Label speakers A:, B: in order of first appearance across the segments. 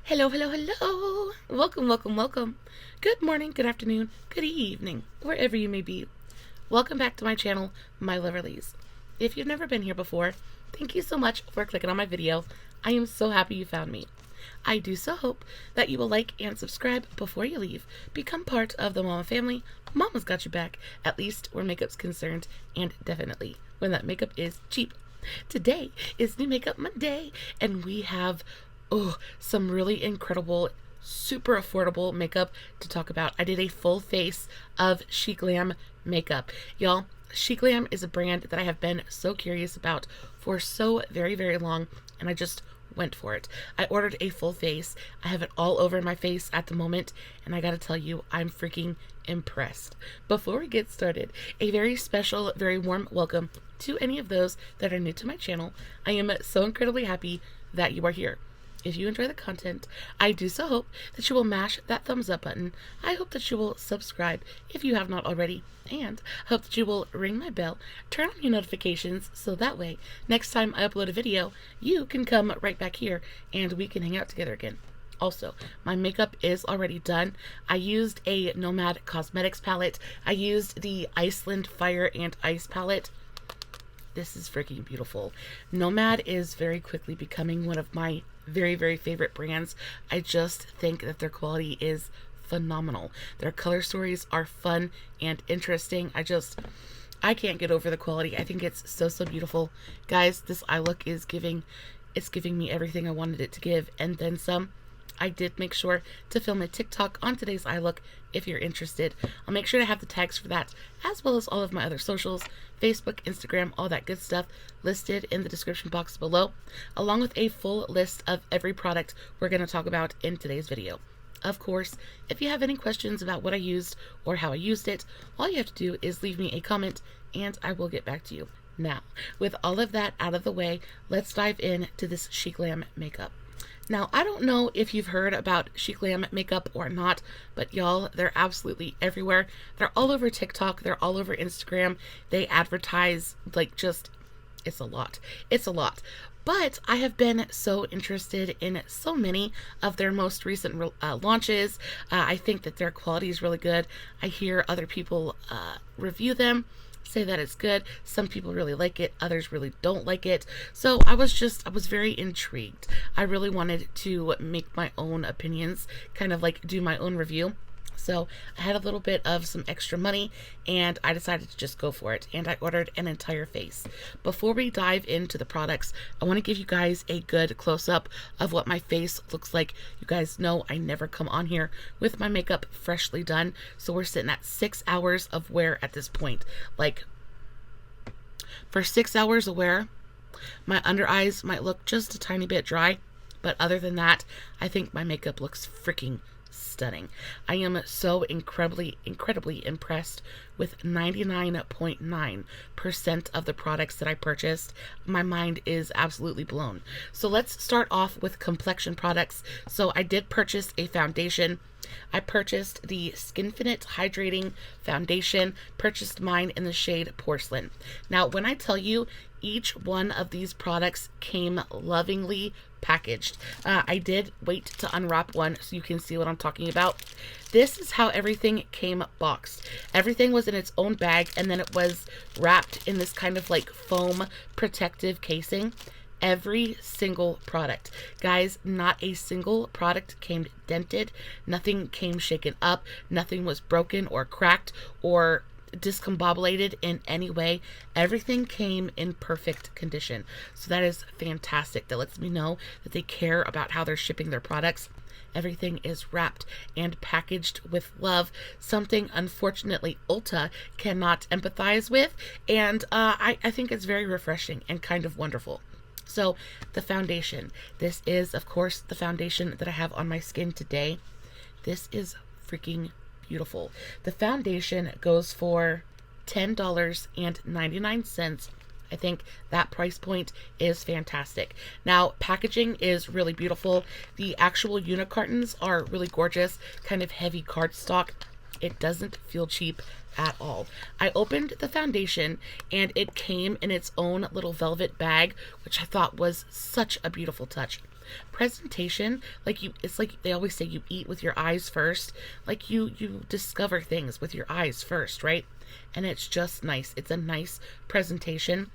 A: Hello, hello, hello. Welcome, welcome, welcome. Good morning, good afternoon, good evening, wherever you may be. Welcome back to my channel, My Loverlies. If you've never been here before, thank you so much for clicking on my video. I am so happy you found me. I do so hope that you will like and subscribe before you leave. Become part of the Mama family. Mama's got your back, at least where makeup's concerned, and definitely when that makeup is cheap. Today is New Makeup Monday, and we have some really incredible, super affordable makeup to talk about. I did a full face of SheGlam makeup. Y'all, SheGlam is a brand that I have been so curious about for so very, very long, and I just went for it. I ordered a full face. I have it all over my face at the moment, and I gotta tell you, I'm freaking impressed. Before we get started, a very special, very warm welcome to any of those that are new to my channel. I am so incredibly happy that you are here. If you enjoy the content, I do so hope that you will mash that thumbs up button. I hope that you will subscribe if you have not already, and hope that you will ring my bell, turn on your notifications, so that way, next time I upload a video, you can come right back here and we can hang out together again. Also, my makeup is already done. I used a Nomad Cosmetics palette. I used the Iceland Fire and Ice palette. This is freaking beautiful. Nomad is very quickly becoming one of my very, very favorite brands. I just think that their quality is phenomenal. Their color stories are fun and interesting. I can't get over the quality. I think it's so, so beautiful. Guys, this eye look is giving me everything I wanted it to give, and then some. I did make sure to film a TikTok on today's eye look if you're interested. I'll make sure to have the tags for that, as well as all of my other socials, Facebook, Instagram, all that good stuff listed in the description box below, along with a full list of every product we're going to talk about in today's video. Of course, if you have any questions about what I used or how I used it, all you have to do is leave me a comment and I will get back to you. Now, with all of that out of the way, let's dive into this SheGlam makeup. Now, I don't know if you've heard about SheGlam makeup or not, but y'all, they're absolutely everywhere. They're all over TikTok. They're all over Instagram. They advertise it's a lot. It's a lot. But I have been so interested in so many of their most recent launches. I think that their quality is really good. I hear other people review them, say that it's good. Some people really like it, others really don't like it. So I was very intrigued. I really wanted to make my own opinions, kind of like do my own review. So I had a little bit of some extra money and I decided to just go for it, and I ordered an entire face. Before we dive into the products, I want to give you guys a good close-up of what my face looks like. You guys know I never come on here with my makeup freshly done, so we're sitting at 6 hours of wear at this point. Like, for 6 hours of wear, my under eyes might look just a tiny bit dry, but other than that, I think my makeup looks freaking stunning. I am so incredibly impressed with 99.9% of the products that I purchased. My mind is absolutely blown. So let's start off with complexion products. So I did purchase a foundation. I purchased the Skinfinite Hydrating Foundation, purchased mine in the shade Porcelain. Now, when I tell you, each one of these products came lovingly packaged. I did wait to unwrap one so you can see what I'm talking about. This is how everything came boxed. Everything was in its own bag, and then it was wrapped in this kind of like foam protective casing. Every single product. Guys, not a single product came dented. Nothing came shaken up. Nothing was broken or cracked or discombobulated in any way. Everything came in perfect condition. So that is fantastic. That lets me know that they care about how they're shipping their products. Everything is wrapped and packaged with love, something unfortunately Ulta cannot empathize with, and I think it's very refreshing and kind of wonderful. So the foundation. This is, of course, the foundation that I have on my skin today. This is freaking beautiful. The foundation goes for $10.99. I think that price point is fantastic. Now, packaging is really beautiful. The actual unit cartons are really gorgeous, kind of heavy cardstock. It doesn't feel cheap at all. I opened the foundation and it came in its own little velvet bag, which I thought was such a beautiful touch. Presentation, like it's like they always say, you eat with your eyes first. Like you discover things with your eyes first, right? And it's just nice. It's a nice presentation.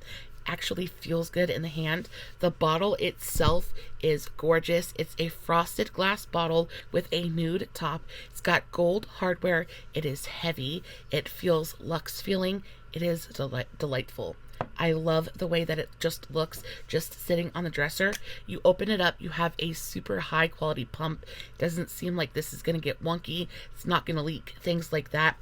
A: Actually feels good in the hand. The bottle itself is gorgeous. It's a frosted glass bottle with a nude top. It's got gold hardware. It is heavy. It feels luxe feeling. It is delightful. I love the way that it just looks just sitting on the dresser. You open it up, you have a super high quality pump. It doesn't seem like this is going to get wonky. It's not going to leak, things like that.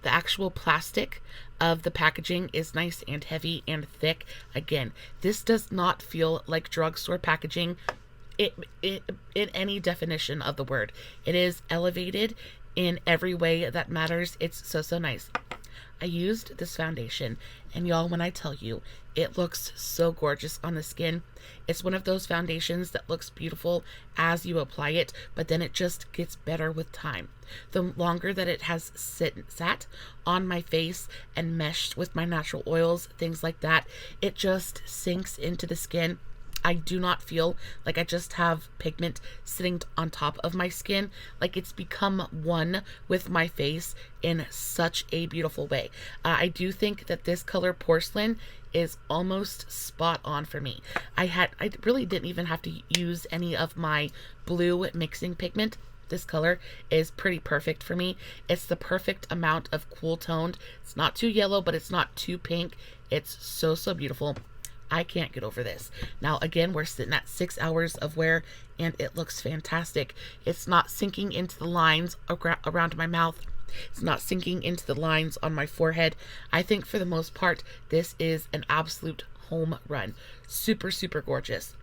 A: The actual plastic of the packaging is nice and heavy and thick. Again, this does not feel like drugstore packaging in any definition of the word. It is elevated in every way that matters. It's so nice. I used this foundation, and y'all, when I tell you, it looks so gorgeous on the skin. It's one of those foundations that looks beautiful as you apply it, but then it just gets better with time. The longer that it has sat on my face and meshed with my natural oils, things like that, it just sinks into the skin. I do not feel like I just have pigment sitting on top of my skin. Like it's become one with my face in such a beautiful way. I do think that this color porcelain is almost spot on for me. I really didn't even have to use any of my blue mixing pigment. This color is pretty perfect for me. It's the perfect amount of cool toned. It's not too yellow, but it's not too pink. It's so beautiful. I can't get over this. Now, again, we're sitting at 6 hours of wear, and it looks fantastic. It's not sinking into the lines around my mouth. It's not sinking into the lines on my forehead. I think for the most part, this is an absolute home run. Super gorgeous.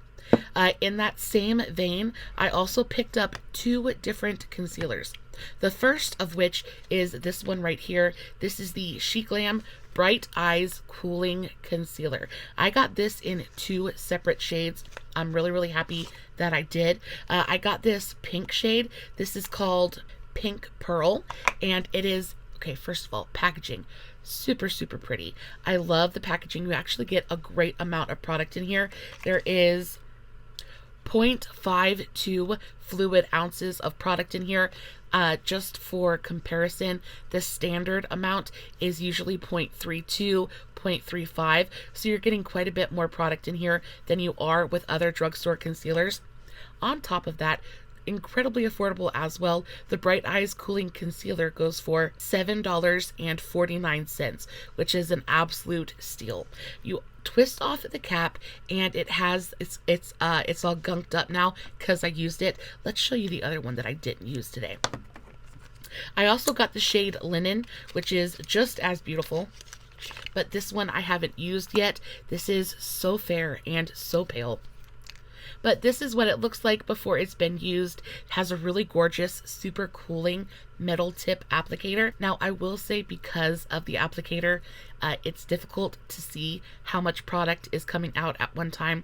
A: In that same vein, I also picked up 2 different concealers. The first of which is this one right here. This is the SheGlam Bright Eyes Cooling Concealer. I got this in 2 separate shades. I'm really happy that I did. I got this pink shade. This is called Pink Pearl, and it is, okay, first of all, packaging. Super pretty. I love the packaging. You actually get a great amount of product in here. There is 0.52 fluid ounces of product in here. Just for comparison, the standard amount is usually 0.32, 0.35. So you're getting quite a bit more product in here than you are with other drugstore concealers. On top of that, incredibly affordable as well, the Bright Eyes Cooling Concealer goes for $7.49, which is an absolute steal. You twist off the cap and it has it's all gunked up now because I used it. Let's show you the other one that I didn't use today. I also got the shade Linen, which is just as beautiful, but this one I haven't used yet. This is so fair and so pale. But this is what it looks like before it's been used. It has a really gorgeous, super cooling metal tip applicator. Now, I will say because of the applicator, it's difficult to see how much product is coming out at one time.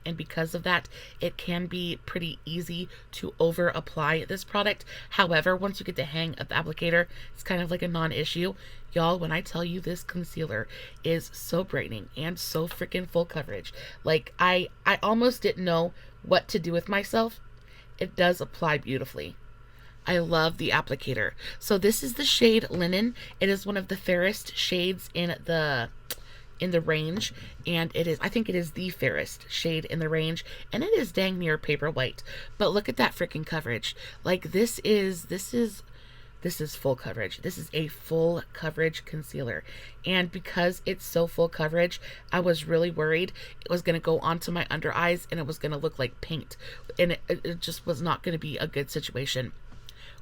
A: And because of that, it can be pretty easy to over apply this product. However, once you get the hang of the applicator, it's kind of like a non-issue. Y'all, when I tell you this concealer is so brightening and so freaking full coverage, like I almost didn't know what to do with myself. It does apply beautifully. I love the applicator. So this is the shade Linen. It is one of the fairest shades in the range, and it is, I think it is the fairest shade in the range, and it is dang near paper white. But look at that freaking coverage. Like this is full coverage. This is a full coverage concealer, and because it's so full coverage, I was really worried it was going to go onto my under eyes and it was going to look like paint, and it just was not going to be a good situation.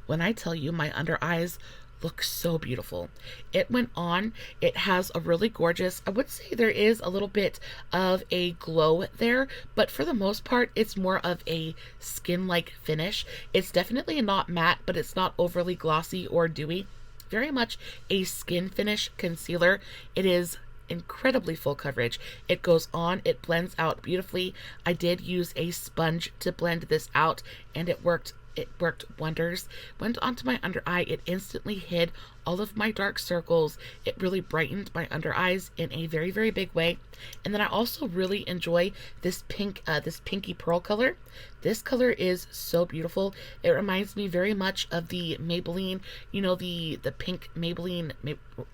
A: When I tell you, my under eyes look so beautiful. It went on. It has a really gorgeous, I would say there is a little bit of a glow there, but for the most part, it's more of a skin-like finish. It's definitely not matte, but it's not overly glossy or dewy. Very much a skin finish concealer. It is incredibly full coverage. It goes on, it blends out beautifully. I did use a sponge to blend this out, and it worked it worked wonders. Went onto my under eye. It instantly hid all of my dark circles. It really brightened my under eyes in a very, very big way. And then I also really enjoy this pink, this pinky pearl color. This color is so beautiful. It reminds me very much of the Maybelline, you know, the pink Maybelline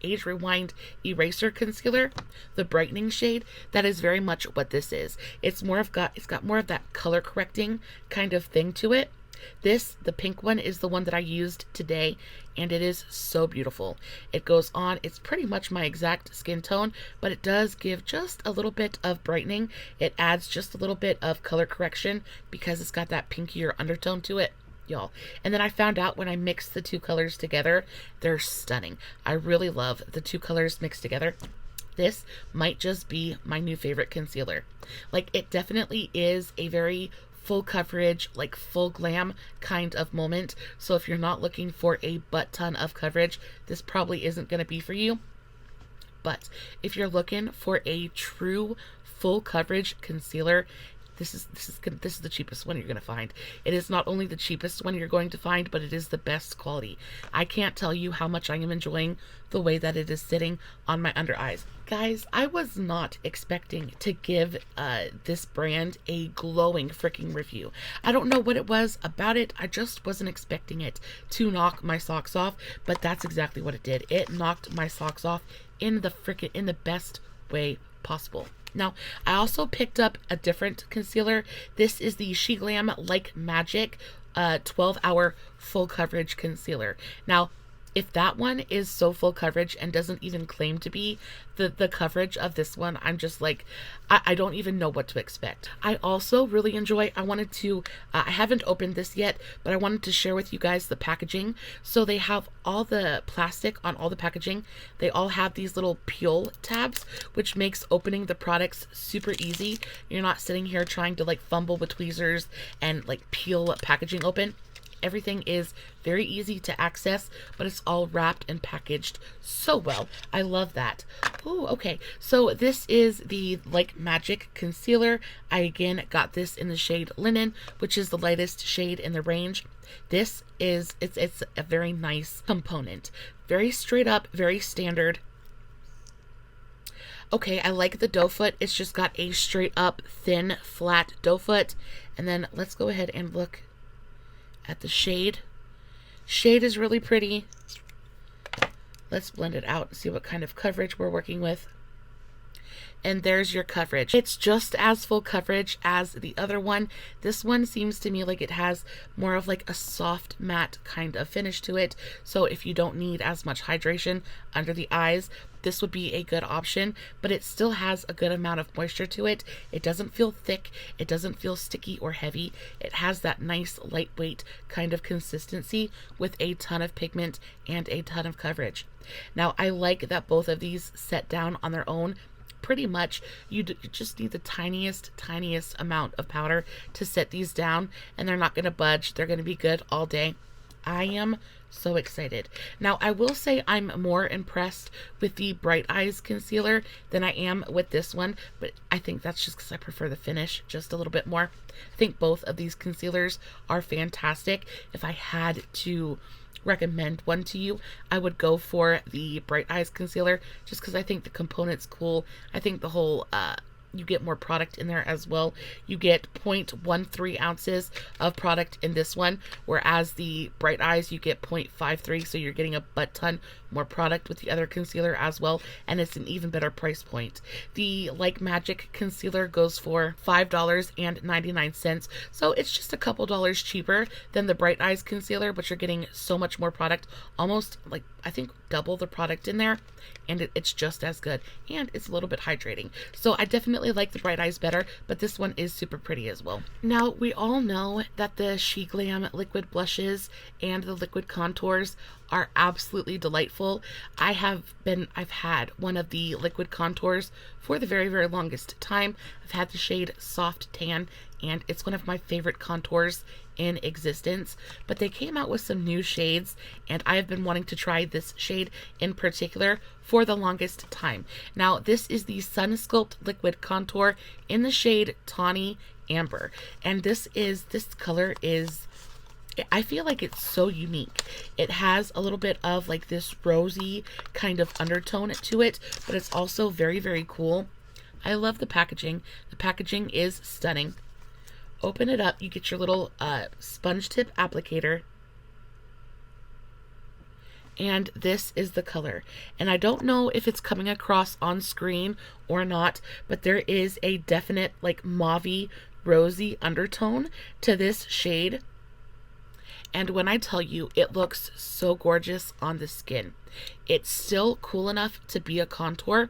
A: Age Rewind Eraser Concealer, the brightening shade. That is very much what this is. It's got more of that color correcting kind of thing to it. The pink one is the one that I used today, and it is so beautiful. It goes on, it's pretty much my exact skin tone, but it does give just a little bit of brightening. It adds just a little bit of color correction because it's got that pinkier undertone to it, y'all. And then I found out when I mixed the two colors together, they're stunning. I really love the two colors mixed together. This might just be my new favorite concealer. Like, it definitely is a very full coverage, like full glam kind of moment. So if you're not looking for a butt ton of coverage, this probably isn't going to be for you. But if you're looking for a true full coverage concealer, this is the cheapest one you're going to find. It is not only the cheapest one you're going to find, but it is the best quality. I can't tell you how much I am enjoying the way that it is sitting on my under eyes. Guys, I was not expecting to give this brand a glowing freaking review. I don't know what it was about it. I just wasn't expecting it to knock my socks off, but that's exactly what it did. It knocked my socks off in the best way possible. Now, I also picked up a different concealer. This is the SheGlam Like Magic 12-hour full coverage concealer. Now, if that one is so full coverage and doesn't even claim to be the coverage of this one, I'm just like, I don't even know what to expect. I also really enjoy, I haven't opened this yet, but I wanted to share with you guys the packaging. So they have all the plastic on all the packaging. They all have these little peel tabs, which makes opening the products super easy. You're not sitting here trying to like fumble with tweezers and like peel packaging open. Everything is very easy to access, but it's all wrapped and packaged so well. I love that. Ooh, okay. So this is the Like Magic concealer. I again got this in the shade Linen, which is the lightest shade in the range. This is, it's a very nice component. Very straight up, very standard. Okay, I like the doe foot. It's just got a straight up, thin, flat doe foot. And then let's go ahead and look at the shade. Shade is really pretty. Let's blend it out and see what kind of coverage we're working with. And there's your coverage. It's just as full coverage as the other one. This one seems to me like it has more of like a soft matte kind of finish to it. So if you don't need as much hydration under the eyes, this would be a good option, but it still has a good amount of moisture to it. It doesn't feel thick. It doesn't feel sticky or heavy. It has that nice lightweight kind of consistency with a ton of pigment and a ton of coverage. Now, I like that both of these set down on their own. Pretty much you just need the tiniest amount of powder to set these down, and they're not going to budge. They're going to be good all day. I am so excited. Now, I will say I'm more impressed with the Bright Eyes concealer than I am with this one, but I think that's just because I prefer the finish just a little bit more. I think both of these concealers are fantastic. If I had to recommend one to you, I would go for the Bright Eyes concealer just because I think the component's cool. I think the whole you get more product in there as well. You get 0.13 ounces of product in this one, whereas the Bright Eyes you get 0.53, so you're getting a butt ton more product with the other concealer as well, and it's an even better price point. The Like Magic concealer goes for $5.99, so it's just a couple dollars cheaper than the Bright Eyes concealer, but you're getting so much more product, almost like I think double the product in there, and it's just as good, and it's a little bit hydrating. So I definitely like the Bright Eyes better, but this one is super pretty as well. Now, we all know that the SheGlam liquid blushes and the liquid contours are absolutely delightful. I've had one of the liquid contours for the very longest time. I've had the shade Soft Tan, and it's one of my favorite contours in existence, but they came out with some new shades, and I have been wanting to try this shade in particular for the longest time. Now, this is the Sun Sculpt liquid contour in the shade Tawny Amber, and this color is I feel like it's so unique. It has a little bit of like this rosy kind of undertone to it, but it's also very, very cool. I love the packaging. The packaging is stunning. Open it up, you get your little sponge tip applicator. And this is the color. And I don't know if it's coming across on screen or not, but there is a definite like mauvey, rosy undertone to this shade. And when I tell you, it looks so gorgeous on the skin. It's still cool enough to be a contour.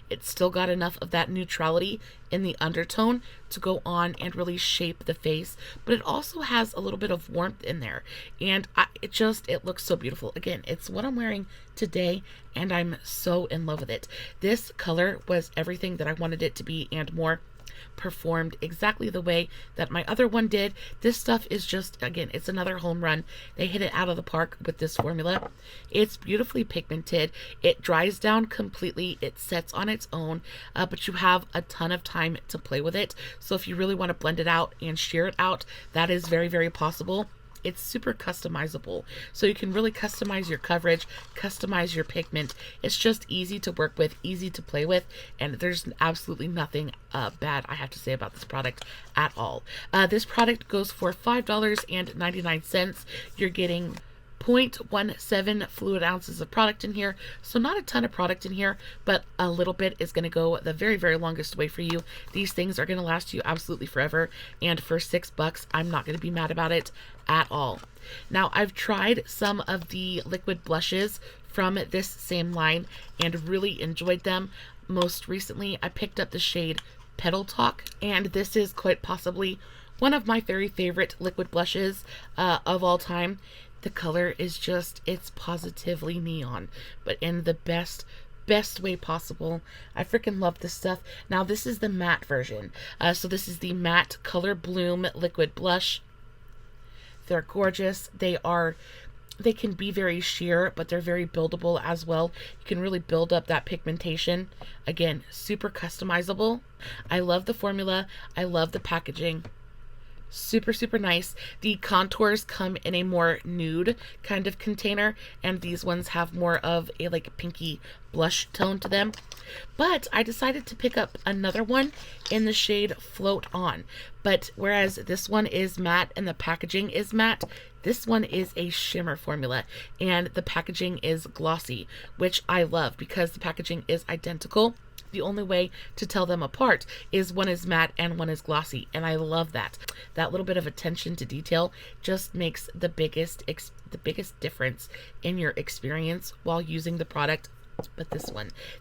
A: It's still got enough of that neutrality in the undertone to go on and really shape the face, but it also has a little bit of warmth in there, and it looks so beautiful. Again, it's what I'm wearing today, and I'm so in love with it. This color was everything that I wanted it to be and more. Performed exactly the way that my other one did. This stuff is just, again, it's another home run. They hit it out of the park with this formula. It's beautifully pigmented. It dries down completely. It sets on its own, but you have a ton of time to play with it. So if you really want to blend it out and sheer it out, that is very, very possible. It's super customizable, so you can really customize your coverage, customize your pigment. It's just easy to work with, easy to play with, and there's absolutely nothing bad I have to say about this product at all. This product goes for $5.99. You're getting 0.17 fluid ounces of product in here, so not a ton of product in here, but a little bit is going to go the very, very longest way for you. These things are going to last you absolutely forever, and for $6, I'm not going to be mad about it at all. Now, I've tried some of the liquid blushes from this same line and really enjoyed them. Most recently, I picked up the shade Petal Talk, and this is quite possibly one of my very favorite liquid blushes of all time. The color is just, it's positively neon, but in the best way possible. I freaking love this stuff. Now, this is the matte version. So this is the Matte Color Bloom Liquid Blush. They're gorgeous. They can be very sheer, but they're very buildable as well. You can really build up that pigmentation. Again, super customizable. I love the formula. I love the packaging. Super, super nice. The contours come in a more nude kind of container, and these ones have more of a like pinky blush tone to them. But I decided to pick up another one in the shade Float On. But whereas this one is matte and the packaging is matte, this one is a shimmer formula and the packaging is glossy, which I love because the packaging is identical. The only way to tell them apart is one is matte and one is glossy, and I love that. That little bit of attention to detail just makes the biggest difference in your experience while using the product. But this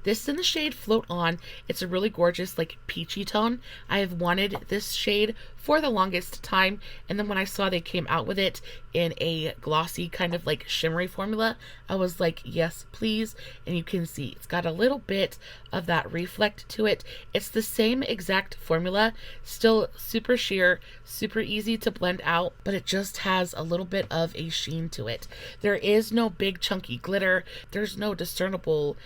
A: is in the shade Float On. It's a really gorgeous like peachy tone. I have wanted this shade for the longest time, and then when I saw they came out with it in a glossy kind of like shimmery formula, I was like, yes please. And you can see it's got a little bit of that reflect to it. It's the same exact formula, still super sheer, super easy to blend out, but it just has a little bit of a sheen to it. There is no big chunky glitter. There's no discernible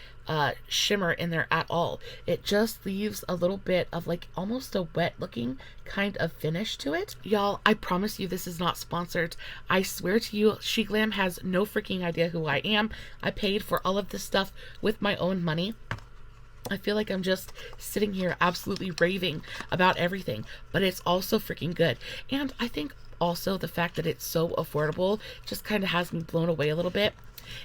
A: shimmer in there at all. It just leaves a little bit of like almost a wet looking kind of finish to it. Y'all, I promise you this is not sponsored. I swear to you, SheGlam has no freaking idea who I am. I paid for all of this stuff with my own money. I feel like I'm just sitting here absolutely raving about everything, but it's also freaking good. And I think also the fact that it's so affordable just kind of has me blown away a little bit.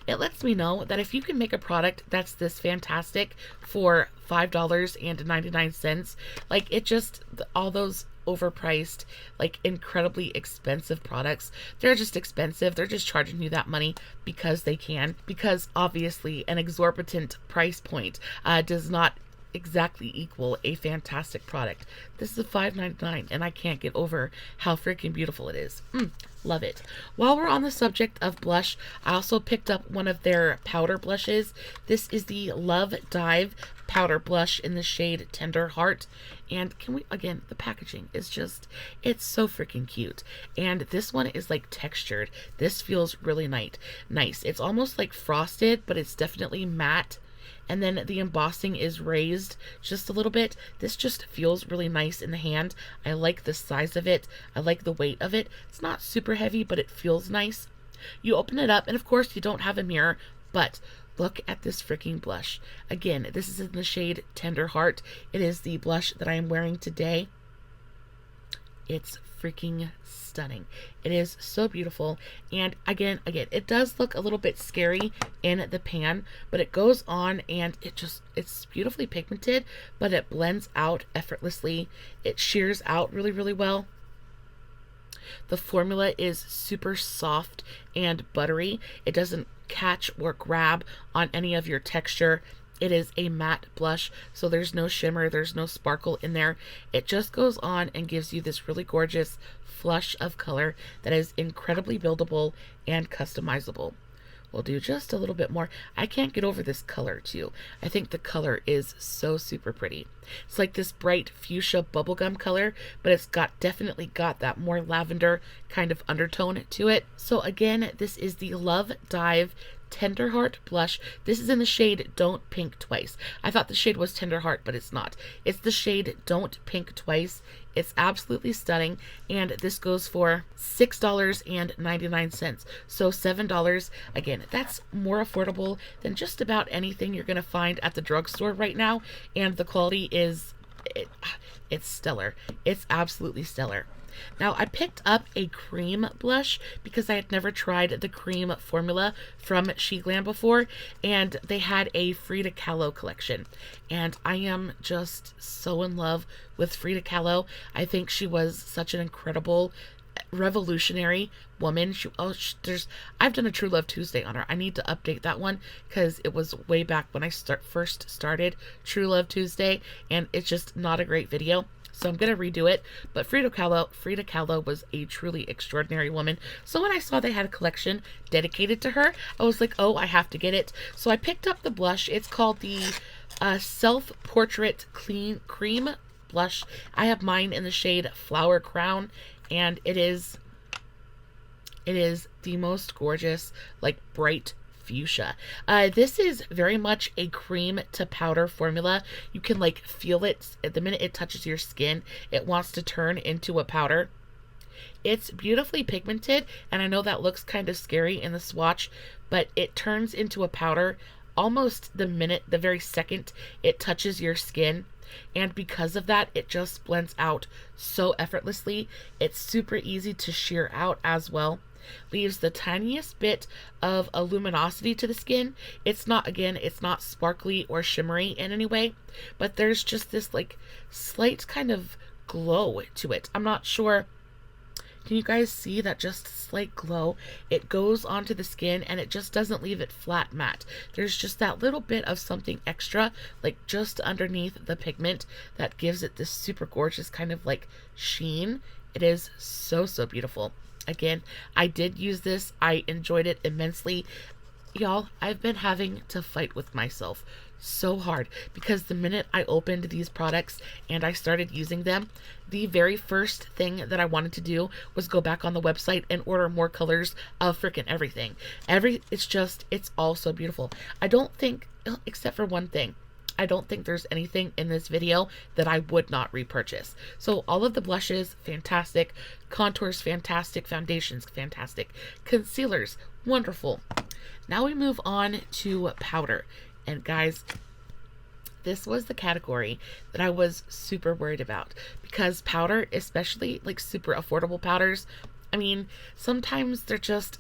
A: It lets me know that if you can make a product that's this fantastic for $5.99, like it just, all those overpriced, like incredibly expensive products, they're just expensive. They're just charging you that money because they can, because obviously an exorbitant price point does not exactly equal a fantastic product. This is $5.99 and I can't get over how freaking beautiful it is. Love it. While we're on the subject of blush, I also picked up one of their powder blushes. This is the LoveDive powder blush in the shade Tender Heart. And can we, again, the packaging is just, it's so freaking cute. And this one is like textured. This feels really nice. It's almost like frosted, but it's definitely matte. and then the embossing is raised just a little bit. This just feels really nice in the hand. I like the size of it. I like the weight of it. It's not super heavy, but it feels nice. You open it up, and of course you don't have a mirror, but look at this freaking blush. Again, this is in the shade Tender Heart. It is the blush that I am wearing today. It's freaking stunning. It is so beautiful. And again, it does look a little bit scary in the pan, but it goes on and it's beautifully pigmented, but it blends out effortlessly. It shears out really, really well. The formula is super soft and buttery. It doesn't catch or grab on any of your texture. It is a matte blush, so there's no shimmer, there's no sparkle in there. It just goes on and gives you this really gorgeous flush of color that is incredibly buildable and customizable. We'll do just a little bit more. I can't get over this color too. I think the color is so super pretty. It's like this bright fuchsia bubblegum color, but it's definitely got that more lavender kind of undertone to it. So again, this is the LoveDive Tender Heart blush. This is in the shade Don't Pink Twice. I thought the shade was Tender Heart, but it's not. It's the shade Don't Pink Twice. It's absolutely stunning, and this goes for $6.99. So $7. Again, that's more affordable than just about anything you're going to find at the drugstore right now, and the quality is it's stellar. It's absolutely stellar. Now, I picked up a cream blush because I had never tried the cream formula from SheGlam before, and they had a Frida Kahlo collection, and I am just so in love with Frida Kahlo. I think she was such an incredible, revolutionary woman. I've done a True Love Tuesday on her. I need to update that one because it was way back when I first started True Love Tuesday, and it's just not a great video. So I'm going to redo it. But Frida Kahlo was a truly extraordinary woman. So when I saw they had a collection dedicated to her, I was like, oh, I have to get it. So I picked up the blush. It's called the Self-Portrait Cream Blush. I have mine in the shade Flower Crown, and it is the most gorgeous, like, bright fuchsia. This is very much a cream to powder formula. You can like feel it the minute it touches your skin. It wants to turn into a powder. It's beautifully pigmented, and I know that looks kind of scary in the swatch, but it turns into a powder almost the very second it touches your skin. And because of that, it just blends out so effortlessly. It's super easy to shear out as well. Leaves the tiniest bit of a luminosity to the skin. It's not sparkly or shimmery in any way, but there's just this like slight kind of glow to it. I'm not sure. Can you guys see that just slight glow? It goes onto the skin and it just doesn't leave it flat matte. There's just that little bit of something extra, like just underneath the pigment, that gives it this super gorgeous kind of like sheen. It is so, so beautiful. Again, I did use this. I enjoyed it immensely. Y'all, I've been having to fight with myself so hard because the minute I opened these products and I started using them, the very first thing that I wanted to do was go back on the website and order more colors of freaking everything. It's all so beautiful. I don't think, except for one thing, I don't think there's anything in this video that I would not repurchase. So all of the blushes, fantastic. Contours, fantastic. Foundations, fantastic. Concealers, wonderful. Now we move on to powder. And guys, this was the category that I was super worried about, because powder, especially like super affordable powders, I mean, sometimes they're just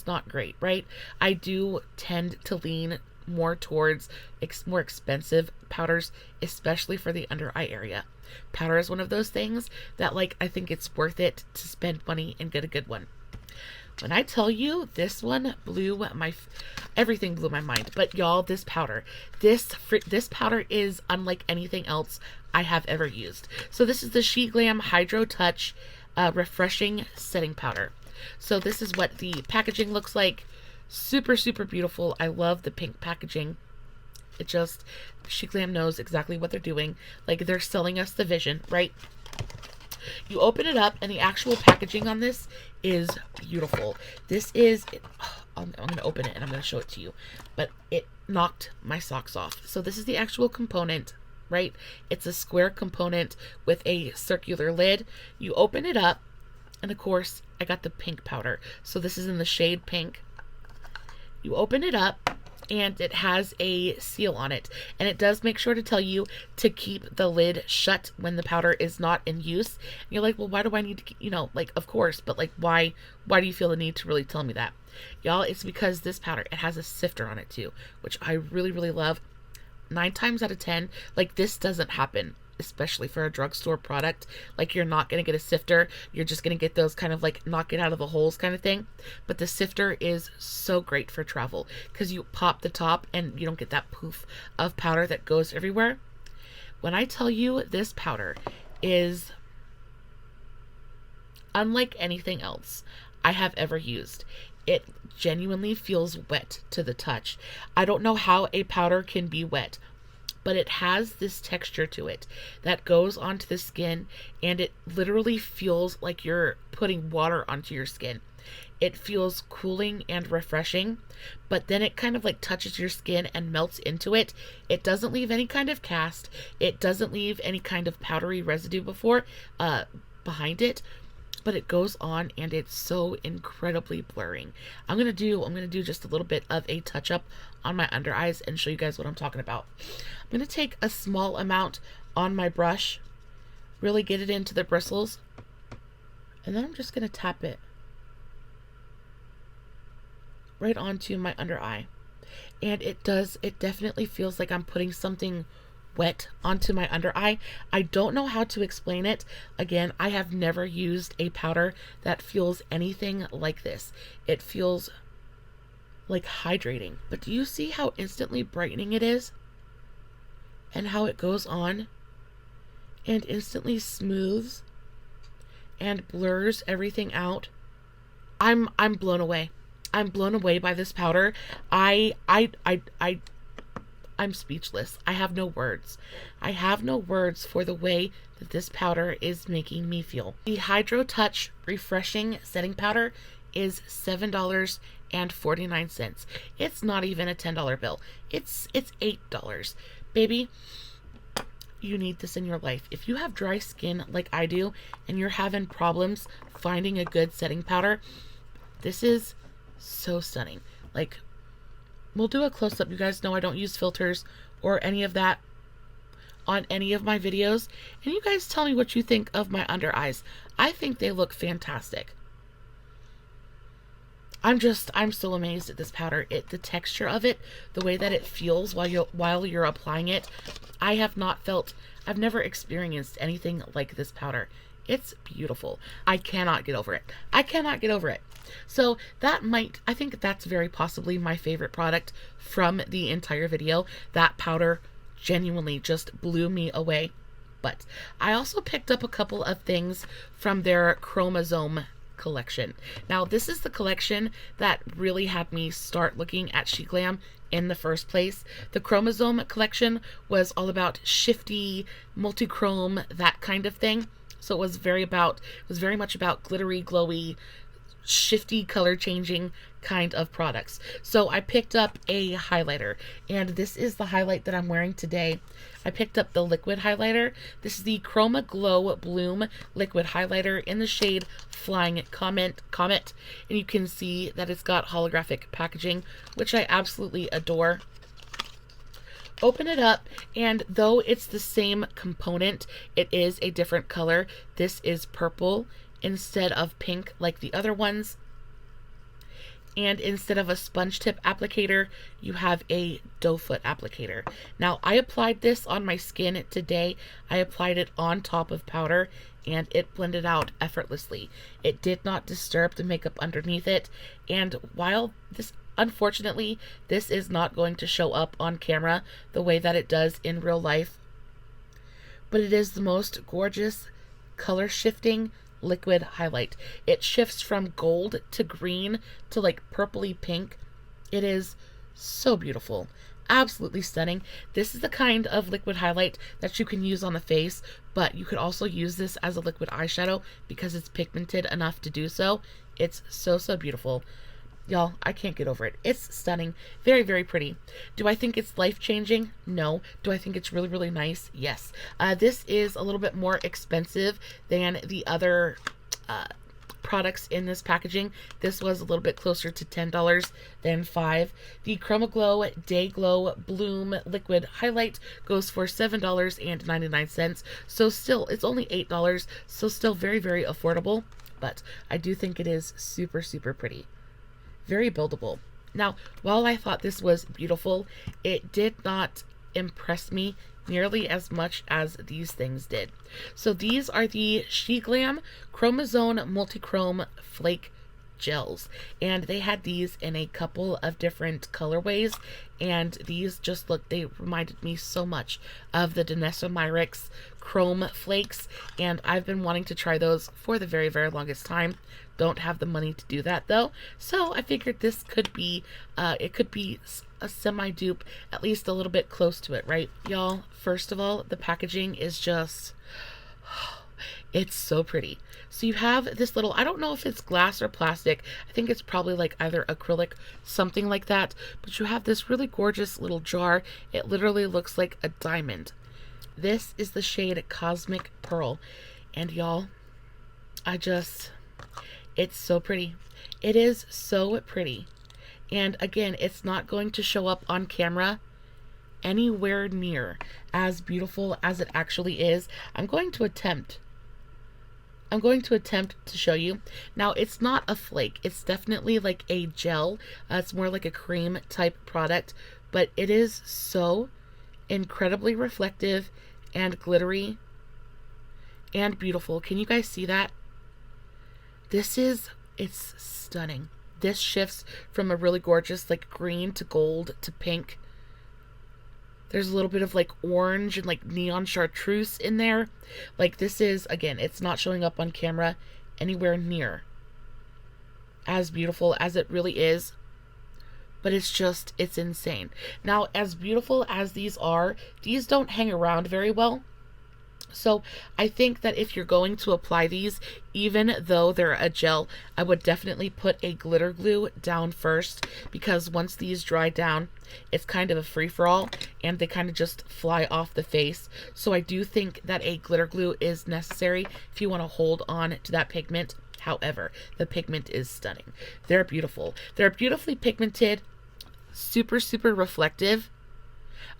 A: not great, right? I do tend to lean more towards more expensive powders, especially for the under eye area. Powder is one of those things that, like, I think it's worth it to spend money and get a good one. When I tell you, this one everything blew my mind. But y'all, this powder is unlike anything else I have ever used. So this is the SheGlam Hydro Touch Refreshing Setting Powder. So this is what the packaging looks like. Super, super beautiful. I love the pink packaging. SheGlam knows exactly what they're doing. Like, they're selling us the vision, right? You open it up, and the actual packaging on this is beautiful. I'm going to open it and I'm going to show it to you. But it knocked my socks off. So this is the actual component, right? It's a square component with a circular lid. You open it up, and of course, I got the pink powder. So this is in the shade pink. You open it up, and it has a seal on it, and it does make sure to tell you to keep the lid shut when the powder is not in use. And you're like, well, why do I need to, you know, like, of course, but like, why do you feel the need to really tell me that? Y'all, it's because this powder, it has a sifter on it too, which I really, really love. 9 times out of 10, like, this doesn't happen, especially for a drugstore product. Like, you're not going to get a sifter. You're just going to get those kind of like knock it out of the holes kind of thing. But the sifter is so great for travel because you pop the top and you don't get that poof of powder that goes everywhere. When I tell you this powder is unlike anything else I have ever used, it genuinely feels wet to the touch. I don't know how a powder can be wet, but it has this texture to it that goes onto the skin, and it literally feels like you're putting water onto your skin. It feels cooling and refreshing, but then it kind of like touches your skin and melts into it. It doesn't leave any kind of cast. It doesn't leave any kind of powdery residue behind it, but it goes on and it's so incredibly blurring. I'm gonna do just a little bit of a touch up on my under eyes and show you guys what I'm talking about. I'm gonna take a small amount on my brush, really get it into the bristles, and then I'm just gonna tap it right onto my under eye. And it definitely feels like I'm putting something wet onto my under eye. I don't know how to explain it. Again, I have never used a powder that feels anything like this. It feels like hydrating. But do you see how instantly brightening it is? And how it goes on and instantly smooths and blurs everything out? I'm blown away. I'm blown away by this powder. I'm speechless. I have no words. I have no words for the way that this powder is making me feel. The Hydro Touch Refreshing Setting Powder is $7.49. It's not even a $10 bill. It's $8. Baby, you need this in your life. If you have dry skin like I do and you're having problems finding a good setting powder, this is so stunning. Like, we'll do a close-up. You guys know I don't use filters or any of that on any of my videos. And you guys tell me what you think of my under eyes. I think they look fantastic. I'm so amazed at this powder. The texture of it, the way that it feels while you're applying it. I've never experienced anything like this powder. It's beautiful. I cannot get over it. I cannot get over it. So I think that's very possibly my favorite product from the entire video. That powder genuinely just blew me away. But I also picked up a couple of things from their ChromaZone collection. Now, this is the collection that really had me start looking at SheGlam in the first place. The ChromaZone collection was all about shifty, multichrome, that kind of thing. So it was very much about glittery, glowy, shifty, color changing kind of products. So I picked up a highlighter, and this is the highlight that I'm wearing today. I picked up the liquid highlighter. This is the ChromaGlow Bloom liquid highlighter in the shade Flying Comet, and you can see that it's got holographic packaging, which I absolutely adore. Open it up, and though it's the same component, it is a different color. This is purple instead of pink like the other ones. And instead of a sponge tip applicator, you have a doe foot applicator. Now, I applied this on my skin today. I applied it on top of powder, and it blended out effortlessly. It did not disturb the makeup underneath it. And while unfortunately, this is not going to show up on camera the way that it does in real life, but it is the most gorgeous color shifting liquid highlight. It shifts from gold to green to like purpley pink. It is so beautiful. Absolutely stunning. This is the kind of liquid highlight that you can use on the face, but you could also use this as a liquid eyeshadow because it's pigmented enough to do so. It's so beautiful. Y'all, I can't get over it. It's stunning. Very, very pretty. Do I think it's life-changing? No. Do I think it's really, really nice? Yes. This is a little bit more expensive than the other products in this packaging. This was a little bit closer to $10 than $5. The ChromaGlow DayGlow Bloom Liquid Highlight goes for $7.99. So still, it's only $8. So still very, very affordable. But I do think it is super, super pretty. Very buildable. Now, while I thought this was beautiful, it did not impress me nearly as much as these things did. So these are the SheGlam ChromaZone Multichrome Flake Gels, and they had these in a couple of different colorways, and these just look, they reminded me so much of the Dynamatte Chrome Flakes, and I've been wanting to try those for the very, very longest time. Don't have the money to do that though, so I figured this could be it could be a semi-dupe, at least a little bit close to it, right? Y'all, first of all, the packaging is just, it's so pretty. So you have this little, I don't know if it's glass or plastic, I think it's probably like either acrylic, something like that, but you have this really gorgeous little jar. It literally looks like a diamond. This is the shade Cosmic Pearl, and y'all, it's so pretty. It is so pretty. And again, it's not going to show up on camera anywhere near as beautiful as it actually is. I'm going to attempt to show you. Now, it's not a flake. It's definitely like a gel. It's more like a cream type product, but it is so incredibly reflective and glittery and beautiful. Can you guys see that? It's stunning. This shifts from a really gorgeous like green to gold to pink. There's a little bit of like orange and like neon chartreuse in there. Like this is, again, it's not showing up on camera anywhere near as beautiful as it really is. But it's insane. Now, as beautiful as these are, these don't hang around very well. So I think that if you're going to apply these, even though they're a gel, I would definitely put a glitter glue down first, because once these dry down, it's kind of a free-for-all and they kind of just fly off the face. So I do think that a glitter glue is necessary if you want to hold on to that pigment. However, the pigment is stunning. They're beautiful. They're beautifully pigmented, super, super reflective.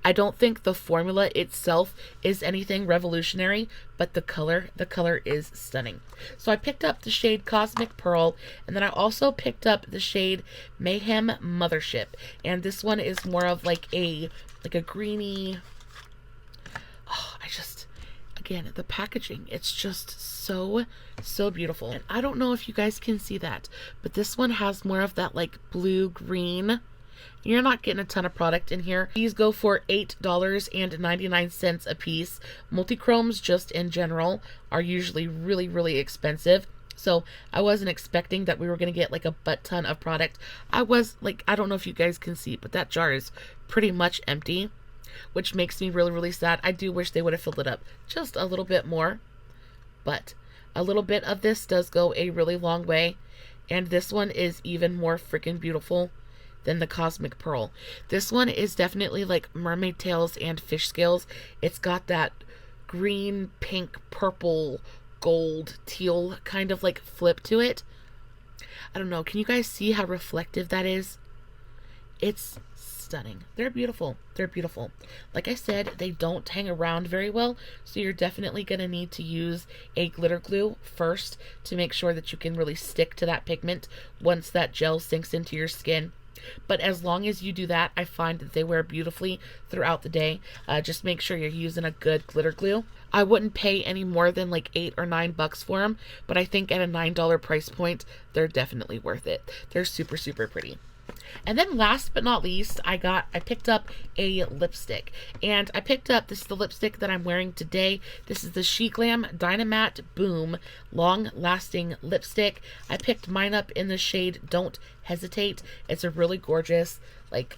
A: I don't think the formula itself is anything revolutionary, but the color is stunning. So I picked up the shade Cosmic Pearl, and then I also picked up the shade Mayhem Mothership. And this one is more of like a greeny, again, the packaging, it's just so, so beautiful. And I don't know if you guys can see that, but this one has more of that like blue-green. You're not getting a ton of product in here. These go for $8.99 a piece. Multichromes just in general are usually really, really expensive. So I wasn't expecting that we were going to get like a butt ton of product. I was like, I don't know if you guys can see, but that jar is pretty much empty, which makes me really, really sad. I do wish they would have filled it up just a little bit more, but a little bit of this does go a really long way. And this one is even more freaking beautiful than the Cosmic Pearl. This one is definitely like mermaid tails and fish scales. It's got that green, pink, purple, gold, teal kind of like flip to it. I don't know. Can you guys see how reflective that is? It's stunning. They're beautiful. They're beautiful. Like I said, they don't hang around very well, so you're definitely going to need to use a glitter glue first to make sure that you can really stick to that pigment once that gel sinks into your skin. But as long as you do that, I find that they wear beautifully throughout the day. Just make sure you're using a good glitter glue. I wouldn't pay any more than like $8 or $9 for them, but I think at a $9 price point, they're definitely worth it. They're super, super pretty. And then last but not least, I picked up a lipstick. And I picked up, this is the lipstick that I'm wearing today. This is the SheGlam Dynamatte Boom Long Lasting Lipstick. I picked mine up in the shade Don't Hesitate. It's a really gorgeous, like,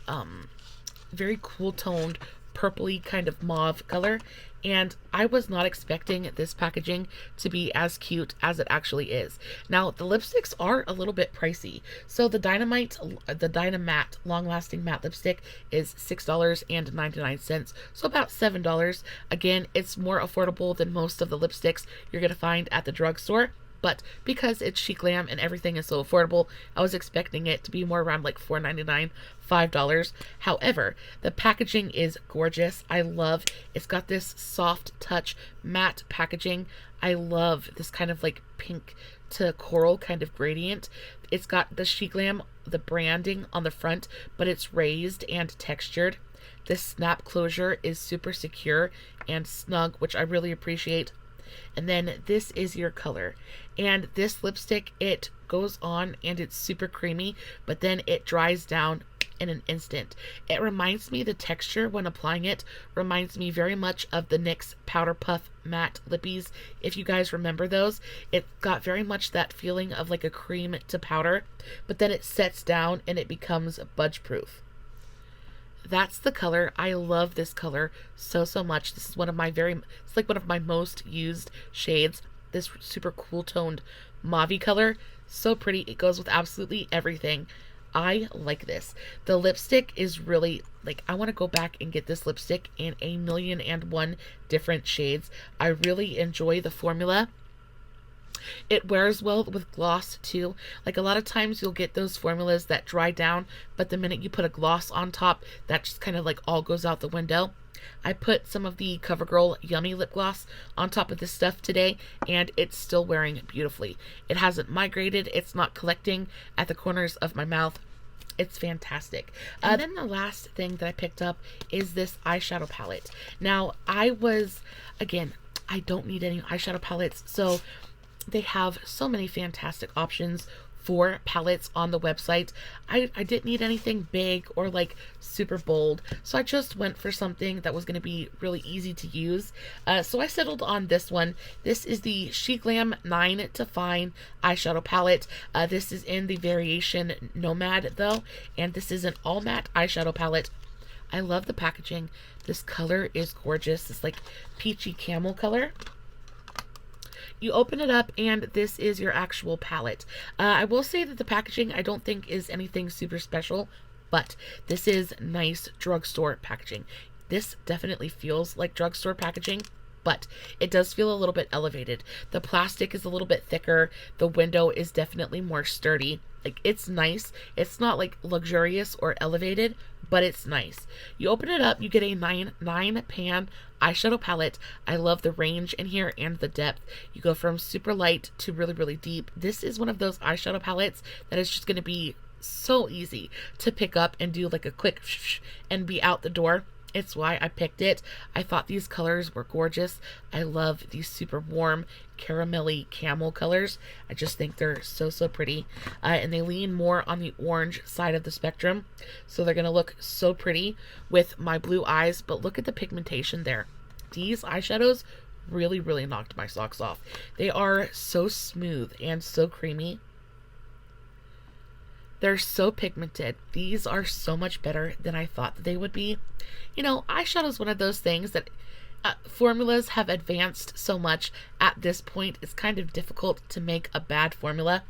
A: very cool toned purpley kind of mauve color, and I was not expecting this packaging to be as cute as it actually is. Now, the lipsticks are a little bit pricey. So the Dynamatte long-lasting matte lipstick is $6.99, so about $7. Again, it's more affordable than most of the lipsticks you're going to find at the drugstore. But because it's SheGlam and everything is so affordable, I was expecting it to be more around like $4.99, $5. However, the packaging is gorgeous. I love it's got this soft touch matte packaging. I love this kind of like pink to coral kind of gradient. It's got the SheGlam, the branding on the front, but it's raised and textured. This snap closure is super secure and snug, which I really appreciate. And then this is your color, and this lipstick, it goes on and it's super creamy, but then it dries down in an instant. It reminds me, the texture when applying it reminds me very much of the NYX Powder Puff matte lippies. If you guys remember those, it got very much that feeling of like a cream to powder, but then it sets down and it becomes budge proof. That's the color. I love this color so much. This is one of my it's like one of my most used shades. This super cool toned mauve color. So pretty. It goes with absolutely everything. I like this. The lipstick is really like, I want to go back and get this lipstick in 1,000,001 different shades. I really enjoy the formula. It wears well with gloss too. Like a lot of times you'll get those formulas that dry down, but the minute you put a gloss on top, that just kind of like all goes out the window. I put some of the CoverGirl Yummy lip gloss on top of this stuff today, and it's still wearing beautifully. It hasn't migrated. It's not collecting at the corners of my mouth. It's fantastic. And then the last thing that I picked up is this eyeshadow palette. Now, I don't need any eyeshadow palettes, so they have so many fantastic options for palettes on the website. I didn't need anything big or like super bold, so I just went for something that was going to be really easy to use. So I settled on this one. This is the SheGlam 9 to Fine eyeshadow palette. This is in the variation Nomad though, and this is an all matte eyeshadow palette. I love the packaging. This color is gorgeous. It's like peachy camel color. You open it up and this is your actual palette. I will say that the packaging I don't think is anything super special, but this is nice drugstore packaging. This definitely feels like drugstore packaging, but it does feel a little bit elevated. The plastic is a little bit thicker. The window is definitely more sturdy. Like, it's nice. It's not like luxurious or elevated, but it's nice. You open it up, you get a 9 pan eyeshadow palette. I love the range in here and the depth. You go from super light to really deep. This is one of those eyeshadow palettes that is just going to be so easy to pick up and do like a quick and be out the door. It's why I picked it. I thought these colors were gorgeous. I love these super warm caramelly camel colors. I just think they're so pretty. And they lean more on the orange side of the spectrum. So they're going to look so pretty with my blue eyes. But look at the pigmentation there. These eyeshadows really knocked my socks off. They are so smooth and so creamy. They're so pigmented. These are so much better than I thought that they would be. You know, eyeshadow is one of those things that formulas have advanced so much at this point. It's kind of difficult to make a bad formula.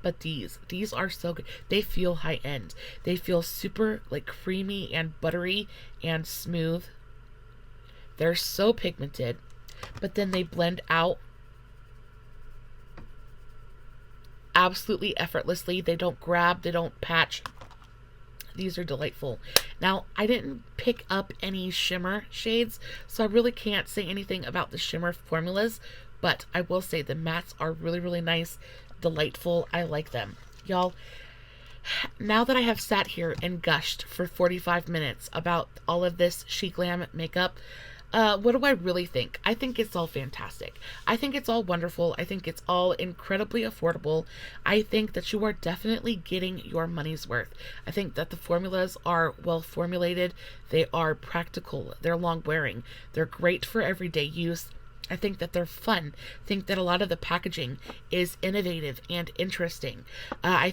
A: But these are so good. They feel high end. They feel super like creamy and buttery and smooth. They're so pigmented, but then they blend out absolutely effortlessly. They don't grab, they don't patch. These are delightful. Now, I didn't pick up any shimmer shades, so I really can't say anything about the shimmer formulas, but I will say the mattes are really nice, delightful. I like them. Y'all, now that I have sat here and gushed for 45 minutes about all of this SheGlam makeup, what do I really think? I think it's all fantastic. I think it's all wonderful. I think it's all incredibly affordable. I think that you are definitely getting your money's worth. I think that the formulas are well formulated. They are practical. They're long wearing. They're great for everyday use. I think that they're fun. I think that a lot of the packaging is innovative and interesting. I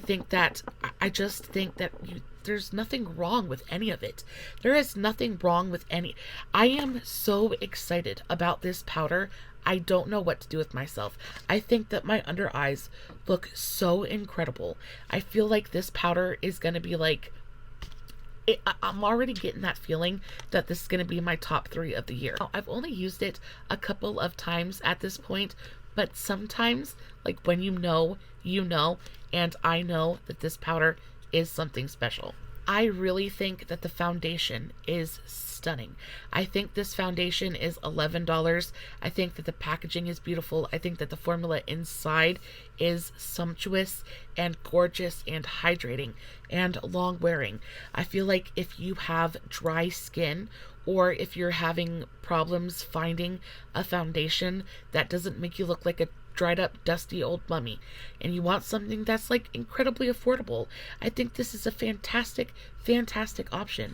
A: just think that there's nothing wrong with any of it. There is nothing wrong with any. I am so excited about this powder. I don't know what to do with myself. I think that my under eyes look so incredible. I feel like this powder is going to be like, I'm already getting that feeling that this is going to be my top 3 of the year. Now, I've only used it a couple of times at this point, but sometimes, like when you know, and I know that this powder is something special. I really think that the foundation is stunning. I think this foundation is $11. I think that the packaging is beautiful. I think that the formula inside is sumptuous and gorgeous and hydrating and long wearing. I feel like if you have dry skin, or if you're having problems finding a foundation that doesn't make you look like a dried up dusty old mummy, and you want something that's like incredibly affordable, I think this is a fantastic option.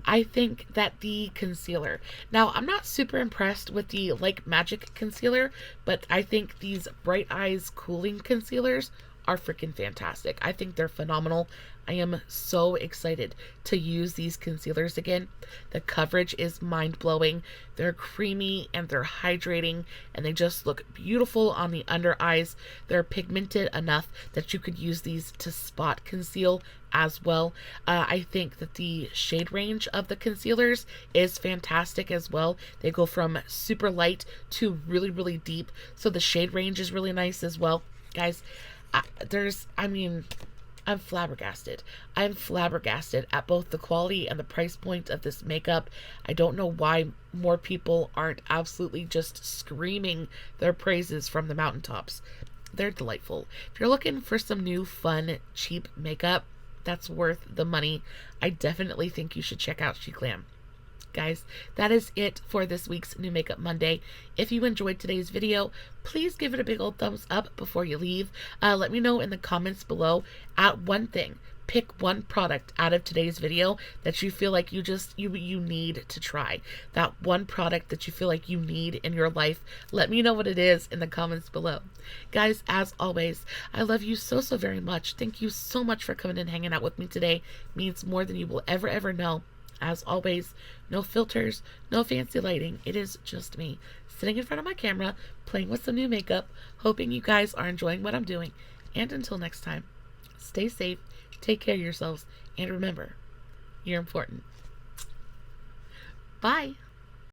A: I think that the concealer, now I'm not super impressed with the Like Magic concealer, but I think these Bright Eyes cooling concealers are freaking fantastic. I think they're phenomenal. I am so excited to use these concealers again. The coverage is mind-blowing. They're creamy and they're hydrating, and they just look beautiful on the under eyes. They're pigmented enough that you could use these to spot conceal as well. I think that the shade range of the concealers is fantastic as well. They go from super light to really, really deep, so the shade range is really nice as well. Guys, I'm flabbergasted. I'm flabbergasted at both the quality and the price point of this makeup. I don't know why more people aren't absolutely just screaming their praises from the mountaintops. They're delightful. If you're looking for some new, fun, cheap makeup that's worth the money, I definitely think you should check out SheGlam. Guys, that is it for this week's New Makeup Monday. If you enjoyed today's video, please give it a big old thumbs up before you leave. Let me know in the comments below at one thing. Pick one product out of today's video that you feel like you need to try. That one product that you feel like you need in your life. Let me know what it is in the comments below. Guys, as always, I love you so very much. Thank you so much for coming and hanging out with me today. It means more than you will ever know. As always, no filters, no fancy lighting. It is just me sitting in front of my camera, playing with some new makeup, hoping you guys are enjoying what I'm doing. And until next time, stay safe, take care of yourselves, and remember, you're important. Bye.